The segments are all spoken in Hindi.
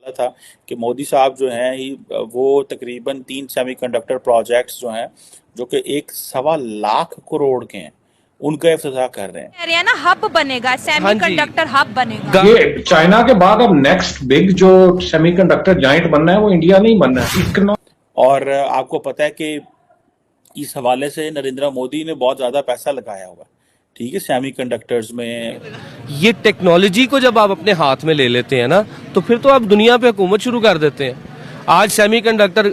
वाला था कि मोदी साहब जो हैं वो तकरीबन 3 सेमीकंडक्टर प्रोजेक्ट्स जो हैं जो कि 1.25 लाख करोड़ के हैं उनका इफ्तिताह कर रहे हैं। कह रहे हैं ना, हब बनेगा, हाँ जी। सेमीकंडक्टर हब बनेगा। ये चाइना के बाद अब नेक्स्ट बिग जो सेमीकंडक्टर जाइंट बनना है वो इंडिया नहीं बनना है। और आपको पता है कि इस हवाले से नरेंद्र मोदी ने बहुत ज़्यादा पैसा लगाया हुआ है, ठीक है, सेमीकंडक्टर्स में। ये टेक्नोलॉजी को जब आप अपने हाथ में ले लेते हैं ना, तो फिर तो आप दुनिया पे हुकूमत शुरू कर देते हैं। आज सेमीकंडक्टर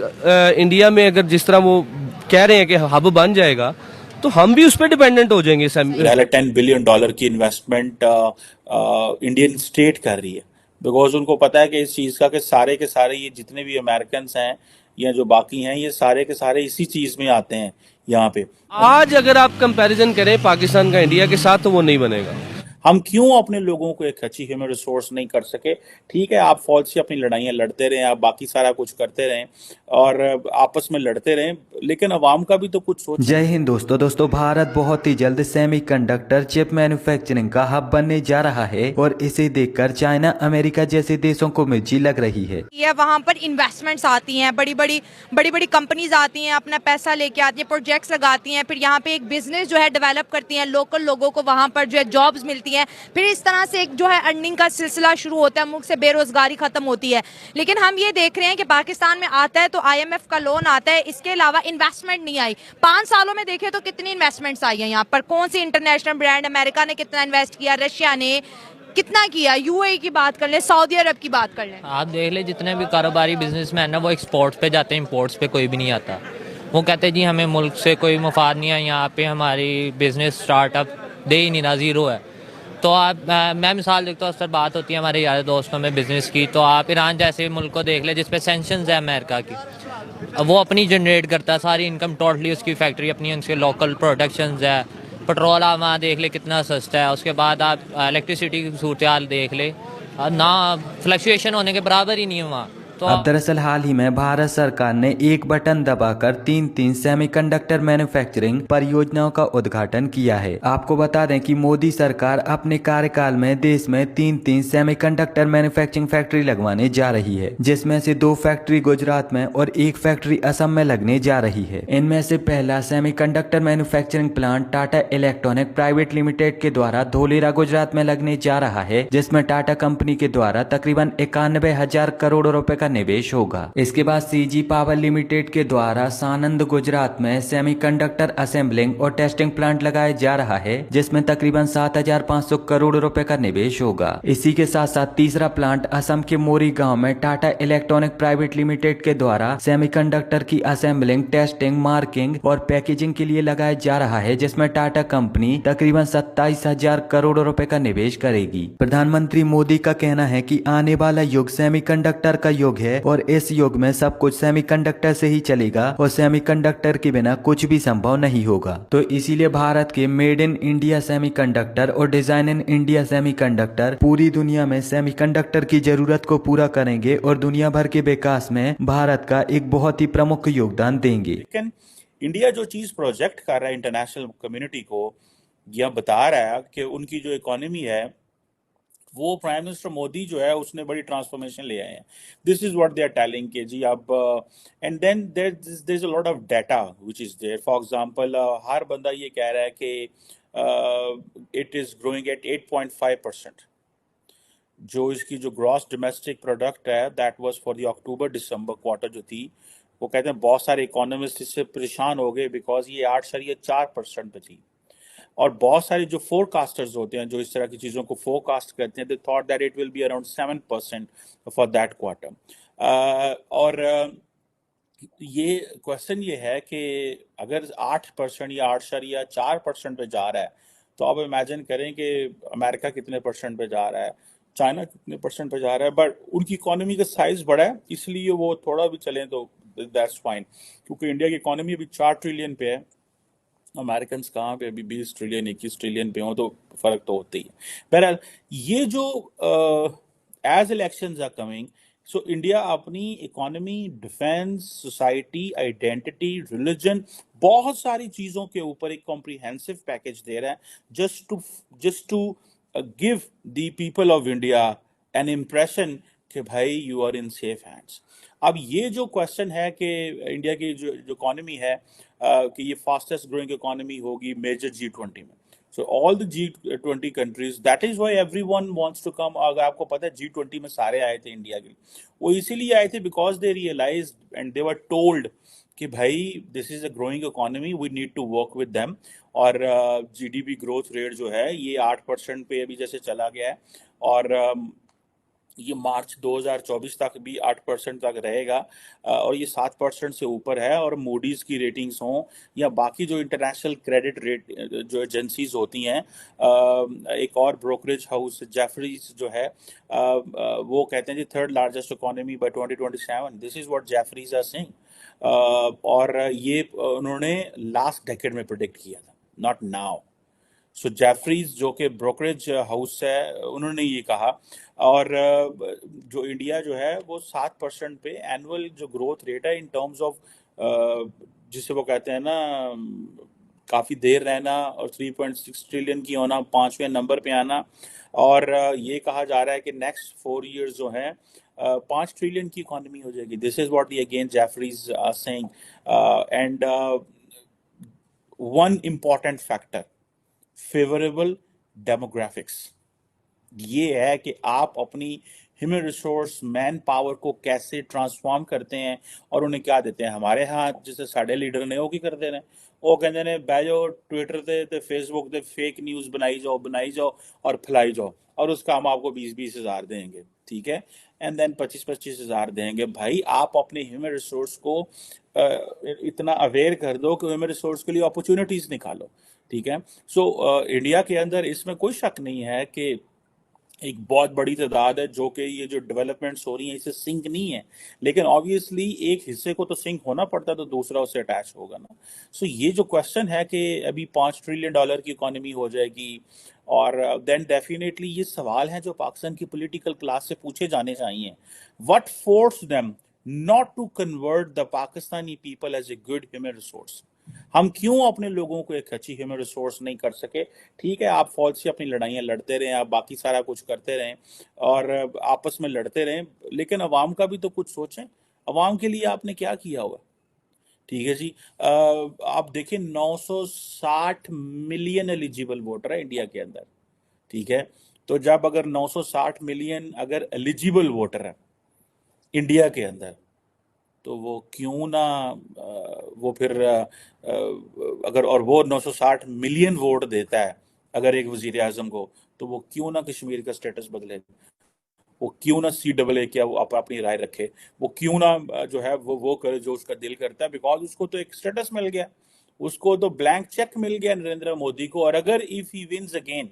इंडिया में अगर जिस तरह वो कह रहे हैं कि हब बन जाएगा, तो हम भी उस पर डिपेंडेंट हो जाएंगे। $10 बिलियन की इन्वेस्टमेंट इंडियन स्टेट कर रही है, बिकॉज उनको पता है कि इस चीज़ का कि सारे के सारे ये जितने भी अमेरिकन हैं या जो बाकी हैं ये सारे के सारे इसी चीज़ में आते हैं यहाँ पे। आज अगर आप कंपैरिजन करें पाकिस्तान का इंडिया के साथ, तो वो नहीं बनेगा। हम क्यों अपने लोगों को एक अच्छी ह्यूमन रिसोर्स नहीं कर सके? ठीक है, आप फौज से अपनी लड़ाइयाँ लड़ते रहें, आप बाकी सारा कुछ करते रहें और आपस में लड़ते रहें, लेकिन अवाम का भी तो कुछ सोचें। जय हिंद दोस्तों भारत बहुत ही जल्द सेमीकंडक्टर चिप मैन्युफैक्चरिंग का हब बनने जा रहा है और इसे देखकर चाइना अमेरिका जैसे देशों को मिर्ची लग रही है। ये वहाँ पर इन्वेस्टमेंट्स आती हैं, बड़ी बड़ी कंपनीज आती हैं, अपना पैसा लेके आती हैं, प्रोजेक्ट्स लगाती हैं, फिर यहाँ पे एक बिजनेस जो है डेवलप करती हैं, लोकल लोगों को वहाँ पर जो है जॉब्स मिलती हैं, फिर इस तरह से एक जो है अर्निंग का सिलसिला शुरू होता है, मुल्क से बेरोजगारी खत्म होती है। लेकिन हम ये देख रहे हैं कि पाकिस्तान में आता है तो IMF का लोन आता है, इसके अलावा इन्वेस्टमेंट नहीं आई। 5 सालों में देखे तो कितनी इन्वेस्टमेंट्स आई हैं यहाँ पर, कौन सी इंटरनेशनल ब्रांड, अमेरिका ने कितना इन्वेस्ट किया, रशिया ने कितना किया, UAE की बात कर लें, सऊदी अरब की बात कर लें। आप देख ले जितने भी कारोबारी बिजनेसमैन है वो एक्सपोर्ट्स पे जाते हैं, इम्पोर्ट्स पे कोई भी नहीं आता। वो कहते हैं जी हमें मुल्क से कोई मुफाद नहीं है, यहाँ पे हमारी बिजनेस स्टार्टअप दे ही नहीं रहा, ज़ीरो है। तो आप मैं मिसाल देखता हूँ, अक्सर बात होती है हमारे यार दोस्तों में बिज़नेस की, तो आप ईरान जैसे मुल्क को देख ले जिस पे सेंक्शंस है अमेरिका की, वो अपनी जनरेट करता है सारी इनकम, टोटली उसकी फैक्ट्री अपनी, उसके लोकल प्रोडक्शंस है। पेट्रोल आप वहाँ देख ले कितना सस्ता है, उसके बाद आप इलेक्ट्रिसिटी की सूरत हाल देख ले, ना फ्लक्चुएशन होने के बराबर ही नहीं है वहाँ। तो अब दरअसल हाल ही में भारत सरकार ने एक बटन दबाकर 3 सेमीकंडक्टर मैन्युफैक्चरिंग परियोजनाओं का उद्घाटन किया है। आपको बता दें कि मोदी सरकार अपने कार्यकाल में देश में 3 सेमीकंडक्टर मैन्युफैक्चरिंग फैक्ट्री लगवाने जा रही है, जिसमें से 2 फैक्ट्री गुजरात में और 1 फैक्ट्री असम में लगने जा रही है। इनमें से पहला semiconductor manufacturing plant Tata electronic private limited के द्वारा धोलेरा गुजरात में लगने जा रहा है, जिसमें टाटा कंपनी के द्वारा तकरीबन 91,000 करोड़ रुपए का निवेश होगा। इसके बाद CG पावर लिमिटेड के द्वारा सानंद गुजरात में सेमीकंडक्टर असेंबलिंग और टेस्टिंग प्लांट लगाया जा रहा है, जिसमें तकरीबन 7,500 करोड़ रुपए का निवेश होगा। इसी के साथ साथ तीसरा प्लांट असम के मोरी गांव में टाटा इलेक्ट्रॉनिक प्राइवेट लिमिटेड के द्वारा सेमीकंडक्टर की असेंबलिंग, टेस्टिंग, मार्किंग और पैकेजिंग के लिए लगाया जा रहा है, जिसमें टाटा कंपनी तकरीबन 27,000 करोड़ रुपए का निवेश करेगी। प्रधानमंत्री मोदी का कहना है कि आने वाला युग सेमीकंडक्टर का युग है और इस युग में सब कुछ सेमीकंडक्टर से ही चलेगा और सेमीकंडक्टर के बिना कुछ भी संभव नहीं होगा। तो इसीलिए भारत के मेड इन इंडिया सेमीकंडक्टर और डिजाइन इन इंडिया सेमीकंडक्टर पूरी दुनिया में सेमीकंडक्टर की जरूरत को पूरा करेंगे और दुनिया भर के विकास में भारत का एक बहुत ही प्रमुख योगदान देंगे। लेकिन इंडिया जो चीज़ प्रोजेक्ट कर रहा है इंटरनेशनल कम्युनिटी को, या बता रहा है कि उनकी जो इकोनॉमी है वो प्राइम मिनिस्टर मोदी जो है उसने बड़ी ट्रांसफॉर्मेशन ले आए हैं। This is what they are telling के जी अब, and then there is a lot of data which is there. For example हर बंदा ये कह रहा है कि इट इज ग्रोइंग एट 8.5%। जो इसकी जो ग्रॉस डोमेस्टिक प्रोडक्ट है that was for the October December quarter जो थी, वो कहते हैं बहुत सारे इकोनॉमिस्ट इससे परेशान हो गए बिकॉज ये 8.4% पे थी। और बहुत सारे जो फोरकास्टर्स होते हैं जो इस तरह की चीज़ों को फोरकास्ट करते हैं, they thought that it will be around 7% for that quarter. और ये क्वेश्चन ये है कि अगर 8% या 8.4% पे जा रहा है, तो आप इमेजिन करें कि अमेरिका कितने परसेंट पे जा रहा है, चाइना कितने परसेंट पे जा रहा है। बट उनकी इकोनॉमी का साइज बड़ा है, इसलिए वो थोड़ा भी चलें तो दैट्स फाइन, क्योंकि इंडिया की इकोनॉमी अभी 4 ट्रिलियन पे है, अमेरिकन कहाँ पे अभी 20 ट्रिलियन 21 ट्रिलियन पे हो, तो फर्क तो होता ही है। बहरहाल ये जो as elections are coming, so India अपनी economy, defence, society, identity, religion, बहुत सारी चीज़ों के ऊपर एक कॉम्प्रिहेंसिव पैकेज दे रहा है, just to give the people of India an impression कि भाई you are in safe hands. अब ये जो क्वेश्चन है कि इंडिया की जो जो इकोनॉमी है कि ये फास्टेस्ट ग्रोइंग इकोनॉमी होगी मेजर G20 में, so all the G20 countries, that is why everyone wants to come. अगर आपको पता है G20 में सारे आए थे इंडिया के लिए, वो इसीलिए आए थे because they realized and they were told कि भाई this is a growing economy, we need to work with them. और जीडीपी ग्रोथ रेट जो है ये 8% पे अभी जैसे चला गया है, और ये मार्च 2024 तक भी 8% तक रहेगा, और ये 7% से ऊपर है। और मूडीज की रेटिंग्स हों या बाकी जो इंटरनेशनल क्रेडिट रेट जो एजेंसीज होती हैं, एक और ब्रोकरेज हाउस जेफरीज जो है, वो कहते हैं जी third largest economy by 2027। This is what Jefferies are saying, और ये उन्होंने लास्ट डेकेड में प्रिडिक्ट किया था, नॉट नाउ। सो जेफरीज जो कि ब्रोकरेज हाउस है, उन्होंने ये कहा। और जो इंडिया जो है वो 7% पे एनुअल जो ग्रोथ रेट है इन टर्म्स ऑफ, जिसे वो कहते हैं ना काफ़ी देर रहना, और 3.6 ट्रिलियन की होना, 5वें नंबर पे आना। और ये कहा जा रहा है कि नेक्स्ट 4 ईयर्स जो हैं 5 ट्रिलियन की इकोनॉमी हो जाएगी। This is what the again Jefferies are saying. And one important factor, favourable demographics, ये है कि आप अपनी ह्यूमन रिसोर्स मैन पावर को कैसे ट्रांसफॉर्म करते हैं और उन्हें क्या देते हैं। हमारे यहाँ जिसे साढ़े लीडर ने वो की करते हैं, वो कहते हैं बह जाओ ट्विटर ते फेसबुक ते फेक न्यूज़ बनाई जाओ और फैलाई जाओ, और उसका हम आपको 20-20 हज़ार देंगे, ठीक है, एंड देन 25-25 हज़ार देंगे। भाई आप अपने ह्यूमन रिसोर्स को इतना अवेयर कर दो कि ह्यूमन रिसोर्स के लिए अपॉर्चुनिटीज़ निकालो, ठीक है। सो इंडिया के अंदर इसमें कोई शक नहीं है कि एक बहुत बड़ी तादाद है जो कि ये जो डेवलपमेंट्स हो रही हैं इससे सिंक नहीं है, लेकिन ऑब्वियसली एक हिस्से को तो सिंक होना पड़ता है, तो दूसरा उससे अटैच होगा ना। सो ये जो क्वेश्चन है कि अभी $5 ट्रिलियन की इकोनॉमी हो जाएगी, और देन डेफिनेटली ये सवाल हैं जो पाकिस्तान की पॉलिटिकल क्लास से पूछे जाने चाहिए। What force them not to convert the Pakistani people as a good human resource? हम क्यों अपने लोगों को एक अच्छी ह्यूमन रिसोर्स नहीं कर सके? ठीक है, आप फौज से अपनी लड़ाइयाँ लड़ते रहें, आप बाकी सारा कुछ करते रहें और आपस में लड़ते रहें, लेकिन अवाम का भी तो कुछ सोचें। अवाम के लिए आपने क्या किया हुआ? ठीक है जी। आप देखें 960 मिलियन एलिजिबल वोटर है इंडिया के अंदर, ठीक है। तो जब अगर 960 मिलियन अगर एलिजिबल वोटर है इंडिया के अंदर, तो वो क्यों ना वो फिर अगर और वो 960 मिलियन वोट देता है अगर एक वजीर आजम को, तो वो क्यों ना कश्मीर का स्टेटस बदले, वो क्यों ना CAA क्या वो अपनी राय रखे, वो क्यों ना जो है वो करे जो उसका दिल करता है, बिकॉज उसको तो एक स्टेटस मिल गया, उसको तो ब्लैंक चेक मिल गया नरेंद्र मोदी को। और अगर इफ ही विन्स अगेन